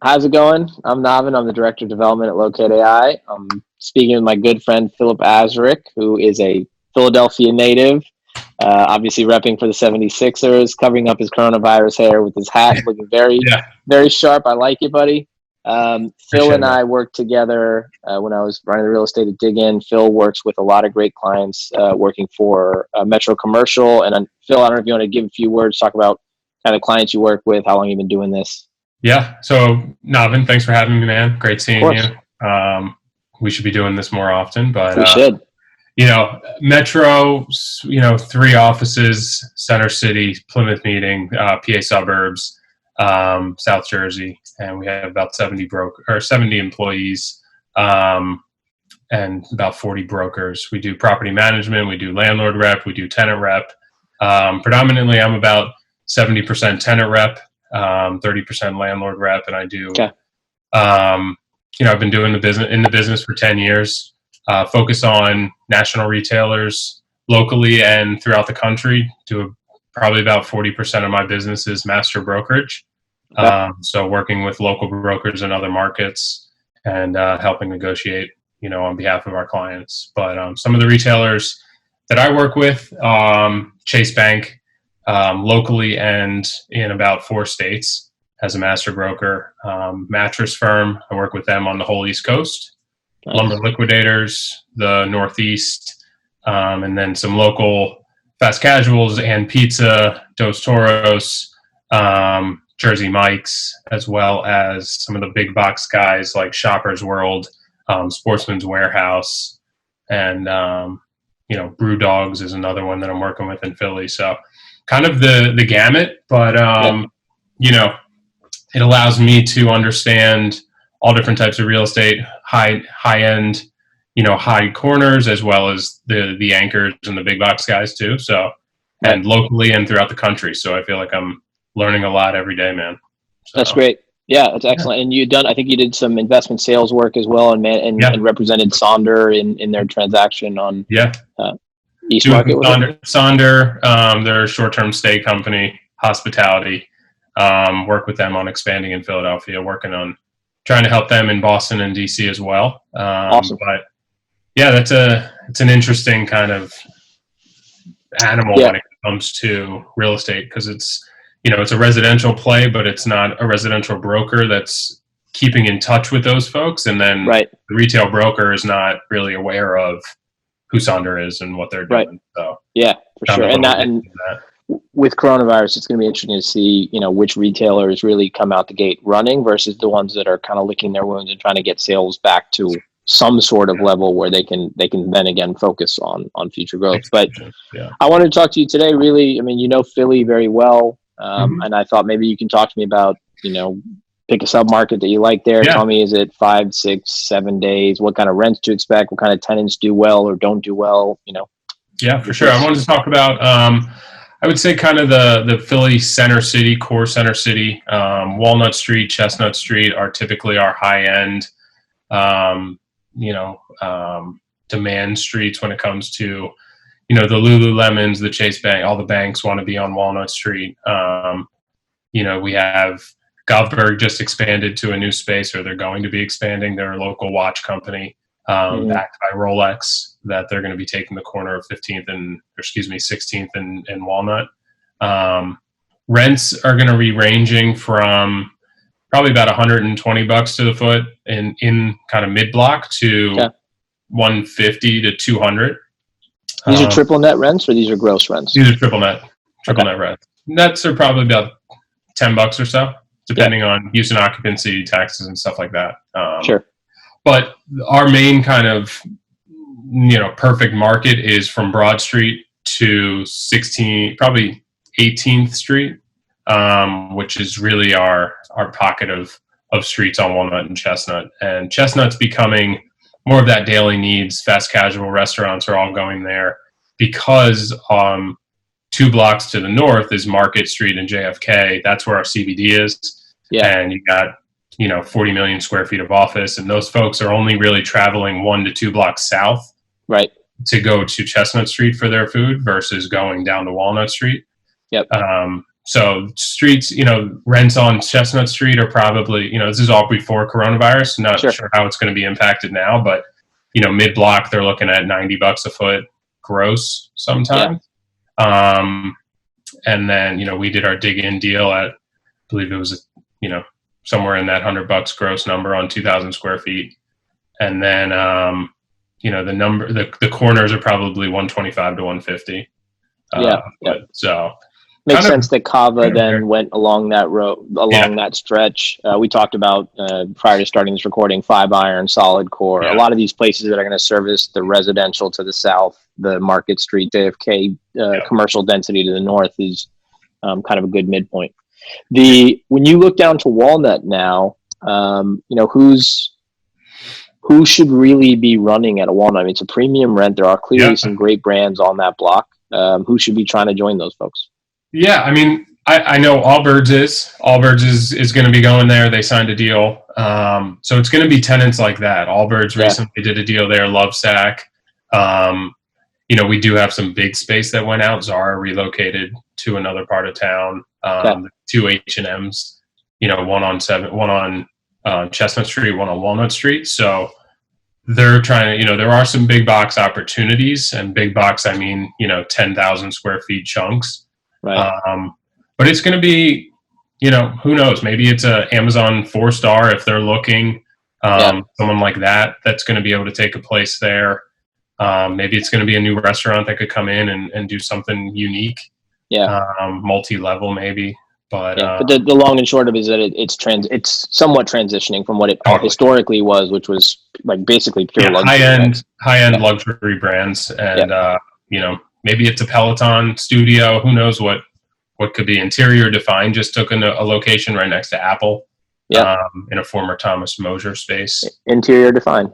How's it going? I'm Navin. I'm the Director of Development at Locate AI. I'm speaking with my good friend, Phillip Azarik, who is a Philadelphia native, obviously repping for the 76ers, covering up his coronavirus hair with his hat, looking very, Yeah, very sharp. I like it, buddy. Phil appreciate and that. I worked together when I was running the real estate at Dig In. Phil works with a lot of great clients working for Metro Commercial. And Phil, I don't know if you want to give a few words, talk about kind of clients you work with, how long you've been doing this. Yeah. So, Navin, thanks for having me, man. Great Of seeing you. course, We should be doing this more often, but we should. Metro, three offices: Center City, Plymouth Meeting, PA suburbs, South Jersey, and we have about 70 employees, and about 40 brokers. We do property management, we do landlord rep, we do tenant rep. Predominantly, I'm about 70% tenant rep, 30% landlord rep, and I do. Okay. I've been doing the business for 10 years. Focus on national retailers locally and throughout the country. Probably about 40% of my business is master brokerage. Okay. So working with local brokers in other markets and helping negotiate, on behalf of our clients. But some of the retailers that I work with, Chase Bank, locally and in about 4 states as a master broker. Mattress Firm, I work with them on the whole East Coast. Nice. Lumber Liquidators, the Northeast, and then some local fast casuals and pizza, Dos Toros, Jersey Mike's, as well as some of the big box guys like Shoppers World, Sportsman's Warehouse, and Brew Dogs is another one that I'm working with in Philly. So kind of the gamut, but it allows me to understand all different types of real estate, high end, high corners, as well as the anchors and the big box guys too. So, and locally and throughout the country. So I feel like I'm learning a lot every day, man. So, that's great. Yeah, that's excellent. And I think you did some investment sales work as well, and represented Sonder in their transaction on East Market. Sonder, they're a short-term stay company, hospitality. Work with them on expanding in Philadelphia, working on trying to help them in Boston and DC as well. Awesome. But yeah, it's an interesting kind of animal when it comes to real estate, because it's a residential play, but it's not a residential broker that's keeping in touch with those folks. And then the retail broker is not really aware of who Sonder is and what they're doing. Right. So yeah, for sure. And with coronavirus, it's going to be interesting to see, which retailers really come out the gate running versus the ones that are kind of licking their wounds and trying to get sales back to some sort of level where they can then again focus on future growth. But I wanted to talk to you today, really. I mean, Philly very well. And I thought maybe you can talk to me about, pick a sub-market that you like there. Yeah. Tell me, is it 5, 6, 7 days? What kind of rents to expect? What kind of tenants do well or don't do well? Yeah, for sure. I wanted to talk about, I would say kind of the Philly center city, core center city. Walnut Street, Chestnut Street are typically our high-end, demand streets when it comes to, the Lululemons, the Chase Bank, all the banks want to be on Walnut Street. We have Govberg just expanded to a new space, or they're going to be expanding. They're a local watch company backed by Rolex, that they're going to be taking the corner of 16th and Walnut. Rents are going to be ranging from probably about $120 to the foot in kind of mid-block to $150 to $200. These are triple net rents, or these are gross rents? These are triple net rents. Nets are probably about $10 or so, depending on use and occupancy, taxes, and stuff like that. Sure. But our main kind of perfect market is from Broad Street to 18th Street, which is really our pocket of streets on Walnut and Chestnut. And Chestnut's becoming more of that daily needs. Fast casual restaurants are all going there because 2 blocks to the north is Market Street and JFK. That's where our CBD is. Yeah. And you got 40 million square feet of office, and those folks are only really traveling 1 to 2 blocks south to go to Chestnut Street for their food versus going down to Walnut Street. Yep. So streets, rents on Chestnut Street are probably, this is all before coronavirus. Not sure how it's going to be impacted now, but mid block they're looking at $90 a foot gross sometimes. And then we did our dig in deal at, I believe it was somewhere in that $100 gross number on 2,000 square feet. And then the corners are probably 125 to 150. So makes sense that Cava then went along that road, that stretch. We talked about prior to starting this recording, 5-iron, Solidcore. A lot of these places that are going to service the residential to the south, the Market Street, JFK commercial density to the north is kind of a good midpoint. When you look down to Walnut now, who should really be running at a Walnut? I mean, it's a premium rent. There are clearly some great brands on that block. Who should be trying to join those folks? Yeah, I mean, I know Allbirds is going to be going there. They signed a deal. So it's going to be tenants like that. Allbirds recently did a deal there, Lovesack. We do have some big space that went out. Zara relocated to another part of town. 2 H&Ms, one on Chestnut Street, one on Walnut Street. So they're trying to, there are some big box opportunities, and big box, I mean, 10,000 square feet chunks. Right. But it's going to be, who knows? Maybe it's a Amazon 4-star if they're looking, someone like that's going to be able to take a place there. Maybe it's going to be a new restaurant that could come in and do something unique. Multi-level maybe. But the long and short of it is that it's somewhat transitioning from what it historically was, which was like basically pure luxury. High-end luxury brands. And, maybe it's a Peloton studio. Who knows what could be. Interior Define just took a location right next to Apple in a former Thomas Mosier space. Interior Define.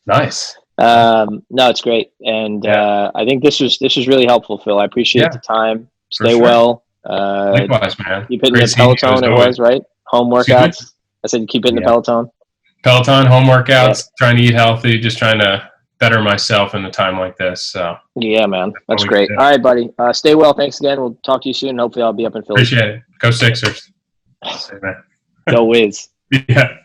Nice. No, it's great. And I think this was really helpful, Phil. I appreciate the time. Stay well. Likewise, man. Keep hitting the Peloton, it was, right? Home workouts. I said keep hitting the Peloton. Peloton, home workouts, trying to eat healthy, just trying to better myself in a time like this. So yeah, man. That's great. All right, buddy. Stay well. Thanks again. We'll talk to you soon. Hopefully I'll be up in Philly. Appreciate it. Go Sixers. Go Wiz. Yeah.